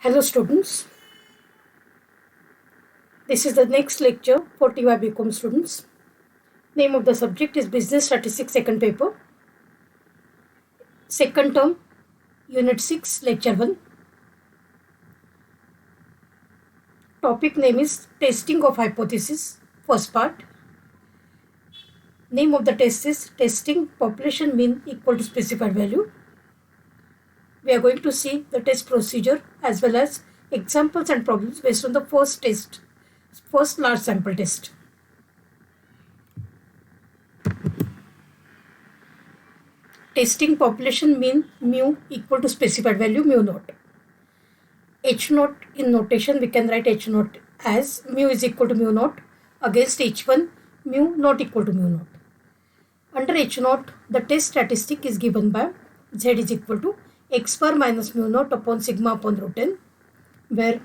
Hello students, this is the next lecture for TY BCom students. Name of the subject is Business Statistics second paper, second term, Unit 6, Lecture 1. Topic name is Testing of Hypothesis, first part. Name of the test is Testing Population Mean equal to Specified Value. We are going to see the test procedure as well as examples and problems based on the first large sample test. Testing population mean mu equal to specified value mu naught. H naught in notation we can write H naught as mu is equal to mu naught against H1 mu not equal to mu naught. Under H naught the test statistic is given by Z is equal to x bar minus mu naught upon sigma upon root n, where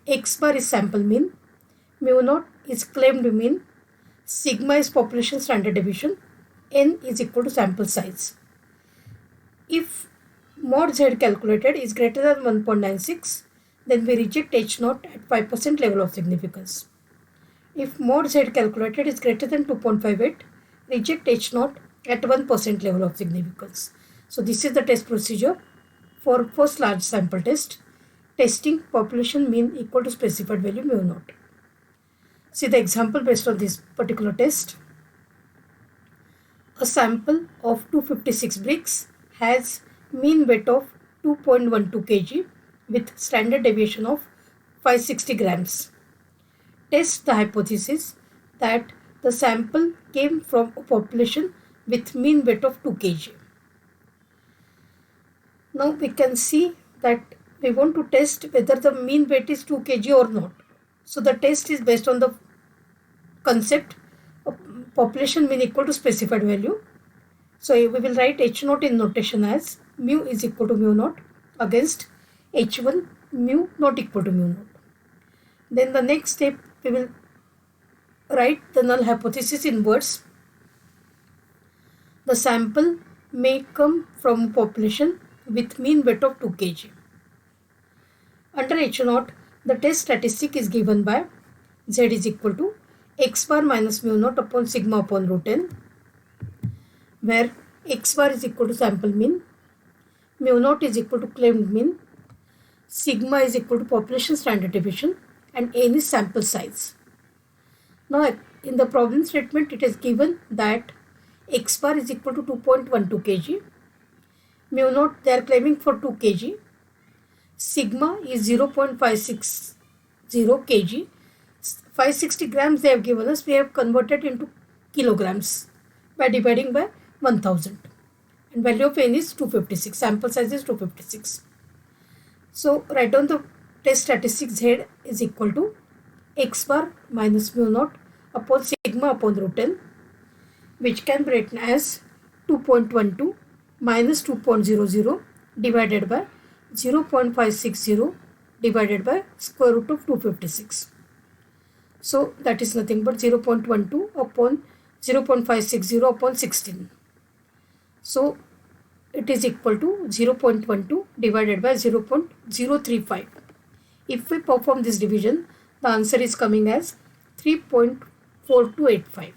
x bar is sample mean, mu naught is claimed mean, sigma is population standard deviation, n is equal to sample size. If mod Z calculated is greater than 1.96, then we reject H naught at 5% level of significance. If mod Z calculated is greater than 2.58, reject H naught at 1% level of significance. So this is the test procedure for first large sample test, testing population mean equal to specified value mu naught. See the example based on this particular test. A sample of 256 bricks has mean weight of 2.12 kg with standard deviation of 560 grams. Test the hypothesis that the sample came from a population with mean weight of 2 kg. Now we can see that we want to test whether the mean weight is 2 kg or not. So the test is based on the concept of population mean equal to specified value. So we will write H naught in notation as mu is equal to mu naught against H1 mu not equal to mu naught. Then the next step we will write the null hypothesis in words. The sample may come from a population with mean weight of 2 kg. Under H naught, the test statistic is given by Z is equal to x bar minus mu naught upon sigma upon root n, where x bar is equal to sample mean, mu naught is equal to claimed mean, sigma is equal to population standard deviation, and n is sample size. Now in the problem statement it is given that x bar is equal to 2.12 kg, mu naught they are claiming for 2 kg, sigma is 0.560 kg, 560 grams they have given us, we have converted into kilograms by dividing by 1000, and value of n is 256, sample size is 256. So write down the test statistic Z is equal to x bar minus mu naught upon sigma upon root n, which can be written as 2.12 minus 2.00 divided by 0.560 divided by square root of 256. So that is nothing but 0.12 upon 0.560 upon 16. So it is equal to 0.12 divided by 0.035. If we perform this division, the answer is coming as 3.4285.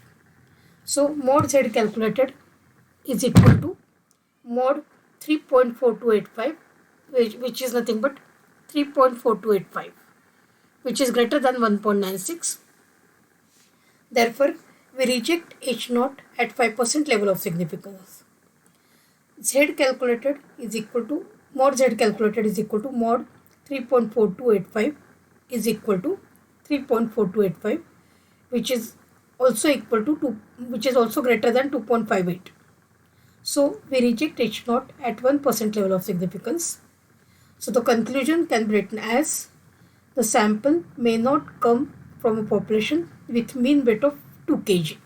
So mod Z calculated is equal to mod 3.4285, which is nothing but 3.4285, which is greater than 1.96. Therefore, we reject H naught at 5% level of significance. Z calculated is equal to mod Z calculated is equal to mod 3.4285 is equal to 3.4285, which is also equal to 2, which is also greater than 2.58. So we reject H naught at 1% level of significance. So the conclusion can be written as the sample may not come from a population with mean weight of 2 kg.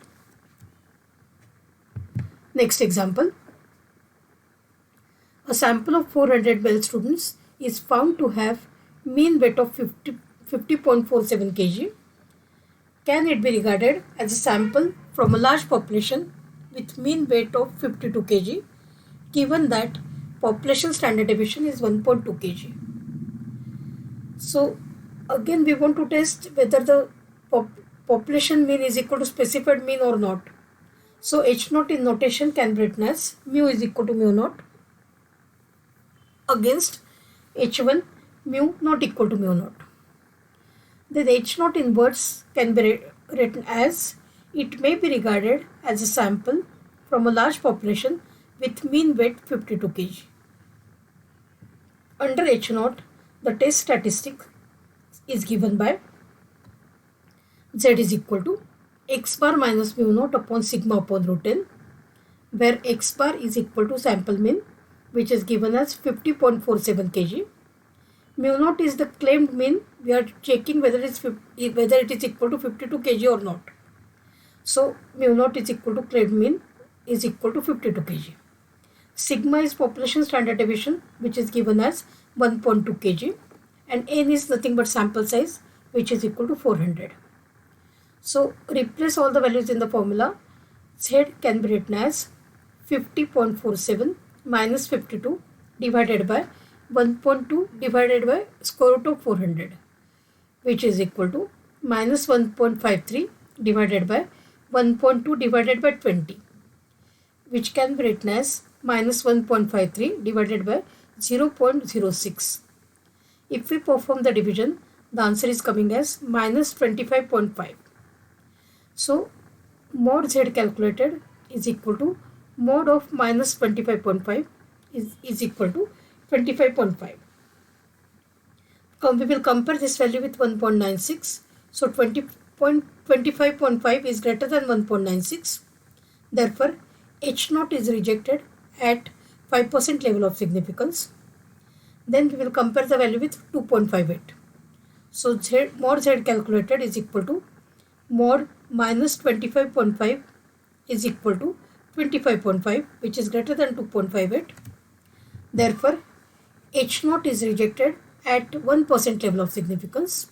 Next example. A sample of 400 male students is found to have mean weight of 50.47 kg. Can it be regarded as a sample from a large population with mean weight of 52 kg, given that population standard deviation is 1.2 kg? So again we want to test whether the population mean is equal to specified mean or not. So H naught in notation can be written as mu is equal to mu naught against H1 mu not equal to mu naught. Then H naught in words can be written as it may be regarded as a sample from a large population with mean weight 52 kg. Under H naught, the test statistic is given by Z is equal to x bar minus mu naught upon sigma upon root n, where x bar is equal to sample mean, which is given as 50.47 kg. Mu naught is the claimed mean. We are checking whether it is equal to 52 kg or not. So mu naught is equal to claimed mean is equal to 52 kg. Sigma is population standard deviation, which is given as 1.2 kg, and n is nothing but sample size, which is equal to 400. So replace all the values in the formula. Z can be written as 50.47 minus 52 divided by 1.2 divided by square root of 400, which is equal to minus 1.53 divided by 1.2 divided by 20, which can be written as minus 1.53 divided by 0.06. If we perform the division, the answer is coming as minus 25.5. So mod Z calculated is equal to mod of minus 25.5 is equal to 25.5. We will compare this value with 1.96. So 25.5 is greater than 1.96. Therefore, H naught is rejected at 5% level of significance. Then we will compare the value with 2.58. So mod Z calculated is equal to mod minus 25.5 is equal to 25.5, which is greater than 2.58. Therefore, H naught is rejected at 1% level of significance.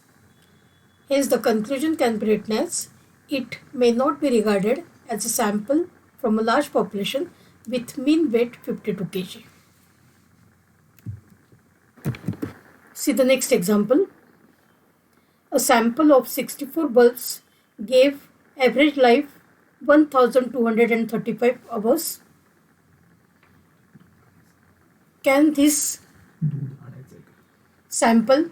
Hence, the conclusion can be written as it may not be regarded as a sample from a large population with mean weight 52 kg. See the next example. A sample of 64 bulbs gave average life 1235 hours. Can this sample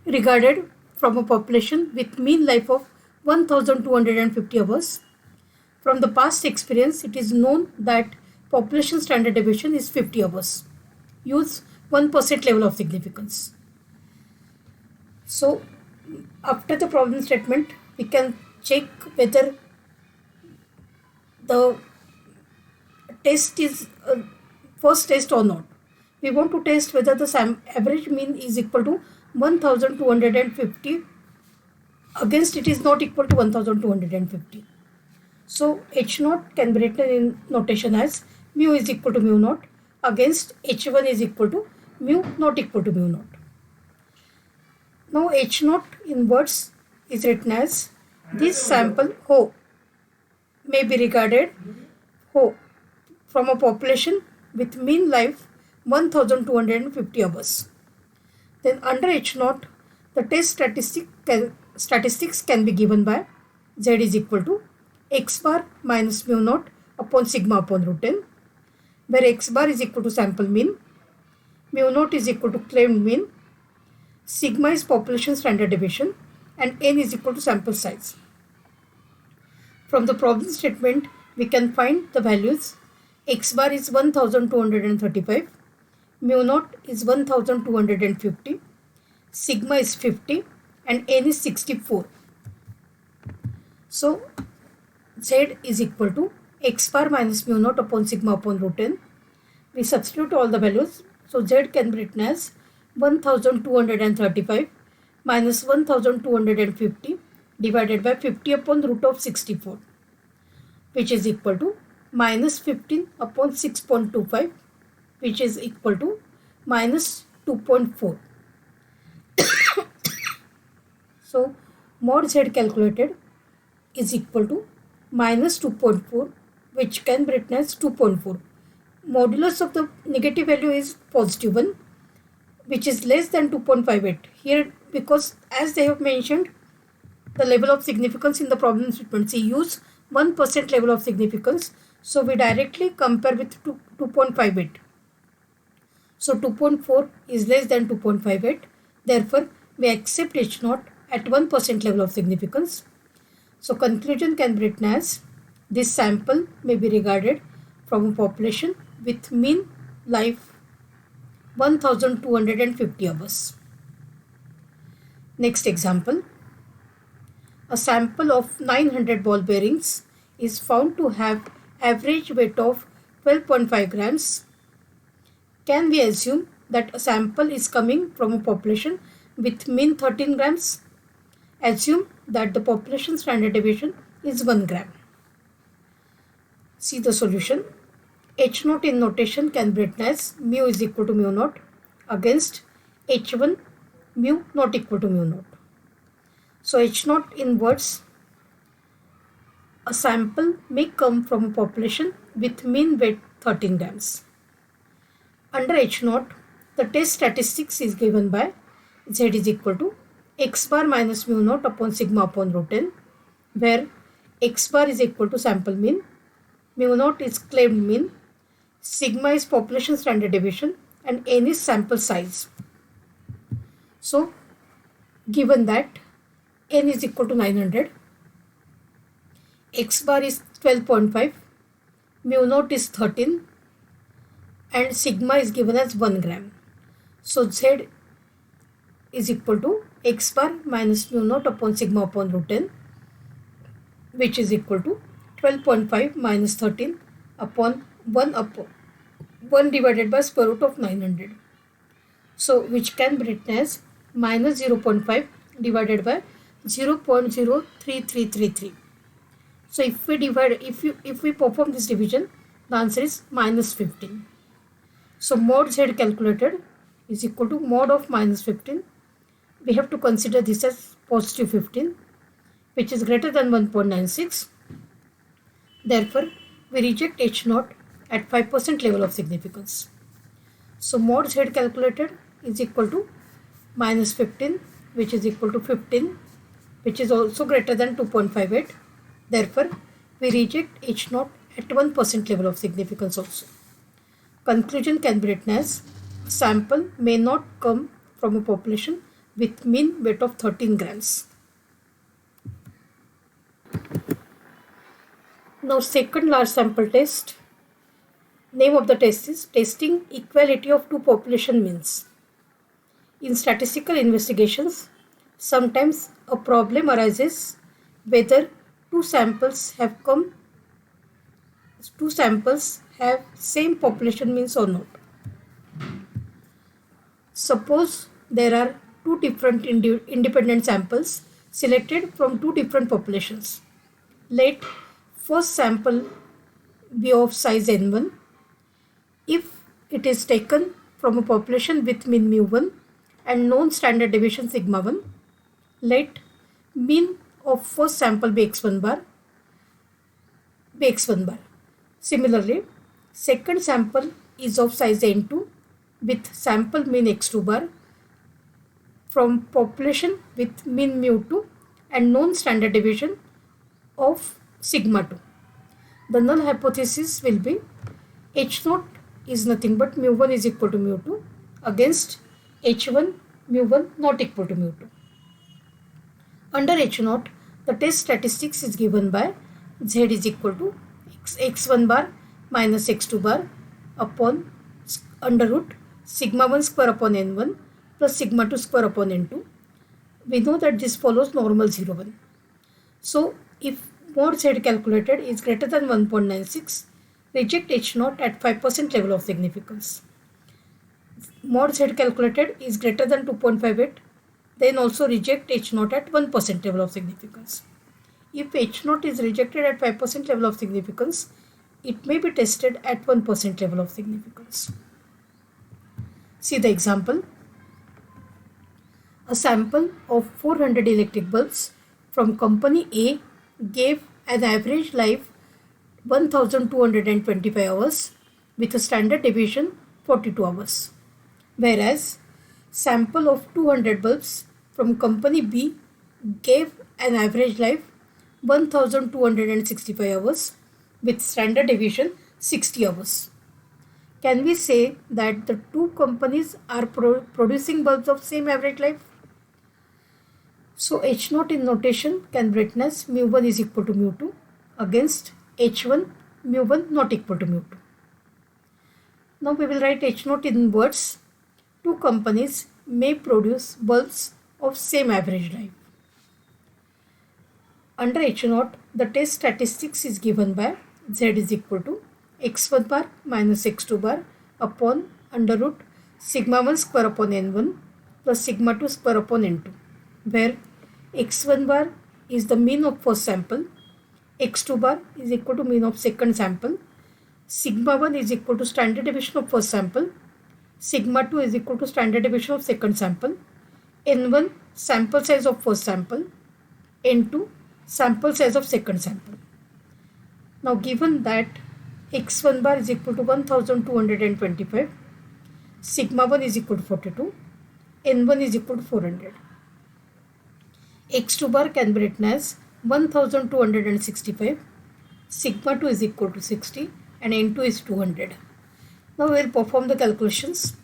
regarded from a population with mean life of 1250 hours? From the past experience, it is known that population standard deviation is 50 hours. Use 1% level of significance. So after the problem statement, we can check whether the test is first test or not. We want to test whether the average mean is equal to 1250 against it is not equal to 1250. So H naught can be written in notation as mu is equal to mu naught against H1 is equal to mu not equal to mu naught. Now H naught in words is written as this sample ho may be regarded ho from a population with mean life 1250 hours. Then under H naught, the test statistics can be given by Z is equal to x bar minus mu naught upon sigma upon root n, where x bar is equal to sample mean, mu naught is equal to claimed mean, sigma is population standard deviation, and n is equal to sample size. From the problem statement, we can find the values. X bar is 1235, mu naught is 1250, sigma is 50, and n is 64. So Z is equal to x bar minus mu naught upon sigma upon root n. We substitute all the values. So Z can be written as 1235 minus 1250 divided by 50 upon root of 64, which is equal to minus 15 upon 6.25, which is equal to minus 2.4. So mod Z calculated is equal to minus 2.4, which can be written as 2.4. Modulus of the negative value is positive 1. which is less than 2.58. Here, because as they have mentioned, the level of significance in the problem statement, see, use 1% level of significance. So we directly compare with 2.58. So 2.4 is less than 2.58. Therefore, we accept H naught at 1% level of significance. So conclusion can be written as this sample may be regarded from a population with mean life 1250 hours. Next example. A sample of 900 ball bearings is found to have average weight of 12.5 grams. Can we assume that a sample is coming from a population with mean 13 grams? Assume that the population standard deviation is 1 gram. See the solution. H naught in notation can be written as mu is equal to mu naught against H1 mu not equal to mu naught. So H naught in words, a sample may come from a population with mean weight 13 grams. Under H naught, the test statistics is given by Z is equal to x bar minus mu naught upon sigma upon root n, where x bar is equal to sample mean, mu naught is claimed mean, sigma is population standard deviation, and n is sample size. So, given that n is equal to 900, x bar is 12.5, mu naught is 13, and sigma is given as 1 gram. So Z is equal to x bar minus mu naught upon sigma upon root n, which is equal to 12.5 minus 13 upon 1 divided by square root of 900. So which can be written as minus 0.5 divided by 0.03333. So if we perform this division, the answer is minus 15. So mod Z calculated is equal to mod of minus 15. We have to consider this as positive 15, which is greater than 1.96. Therefore, we reject H naught at 5% level of significance. So mod Z calculated is equal to minus 15, which is equal to 15, which is also greater than 2.58. Therefore, we reject H naught at 1% level of significance also. Conclusion can be written as a sample may not come from a population with mean weight of 13 grams. Now second large sample test. Name of the test is testing equality of two population means. In statistical investigations, sometimes a problem arises whether two samples have same population means or not. Suppose there are two different independent samples selected from two different populations. Let first sample be of size n1. If it is taken from a population with mean mu1 and known standard deviation sigma 1, let mean of first sample be x1 bar. Similarly, second sample is of size n2 with sample mean x2 bar from population with mean mu2 and known standard deviation of sigma 2. The null hypothesis will be H naught is nothing but mu1 is equal to mu2 against H1 mu1 not equal to mu2. Under H naught, the test statistics is given by Z is equal to x1 bar minus x2 bar upon under root sigma 1 square upon n1 plus sigma 2 square upon n2. We know that this follows normal 0 1. So if mod Z calculated is greater than 1.96, reject H naught at 5% level of significance. Mod Z calculated is greater than 2.58, then also reject H naught at 1% level of significance. If H naught is rejected at 5% level of significance, it may be tested at 1% level of significance. See the example. A sample of 400 electric bulbs from company A gave an average life 1225 hours with a standard deviation 42 hours. Whereas sample of 200 bulbs from company B gave an average life 1265 hours with standard deviation 60 hours. Can we say that the two companies are producing bulbs of same average life? So H naught in notation can be written as mu1 is equal to mu2 against H1 mu1 not equal to mu2. Now we will write H naught in words. Two companies may produce bulbs of same average life. Under H naught, the test statistics is given by Z is equal to x1 bar minus x2 bar upon under root sigma 1 square upon n1 plus sigma 2 square upon n2, where x1 bar is the mean of first sample, x2 bar is equal to mean of second sample, sigma 1 is equal to standard deviation of first sample, sigma 2 is equal to standard deviation of second sample, n1 sample size of first sample, n2 sample size of second sample. Now given that x1 bar is equal to 1225, sigma 1 is equal to 42, n1 is equal to 400. x2 bar can be written as 1265, sigma 2 is equal to 60 and n2 is 200. Now we will perform the calculations.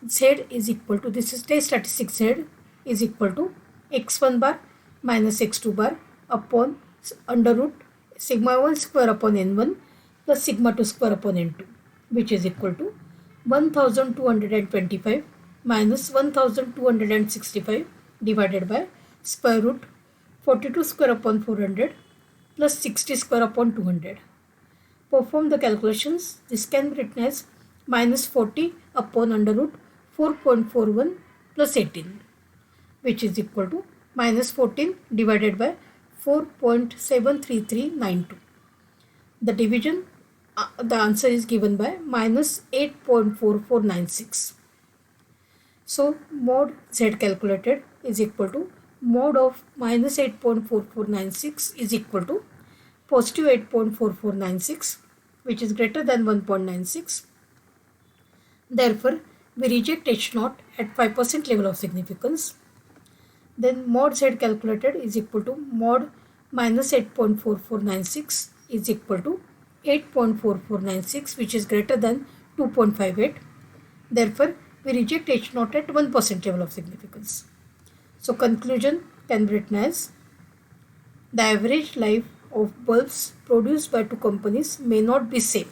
Z is equal to, this is test statistics, Z is equal to x1 bar minus x2 bar upon under root sigma 1 square upon n1 plus sigma 2 square upon n2, which is equal to 1225 minus 1265 divided by square root 42 square upon 400 plus 60 square upon 200. Perform the calculations. This can be written as minus 40 upon under root 4.41 plus 18, which is equal to minus 14 divided by 4.73392. The division, the answer is given by minus 8.4496. So mod Z calculated is equal to mod of minus 8.4496 is equal to positive 8.4496, which is greater than 1.96. Therefore, we reject H naught at 5% level of significance. Then mod Z calculated is equal to mod minus 8.4496 is equal to 8.4496, which is greater than 2.58. Therefore, we reject H naught at 1% level of significance. So conclusion can be written as the average life of bulbs produced by two companies may not be same.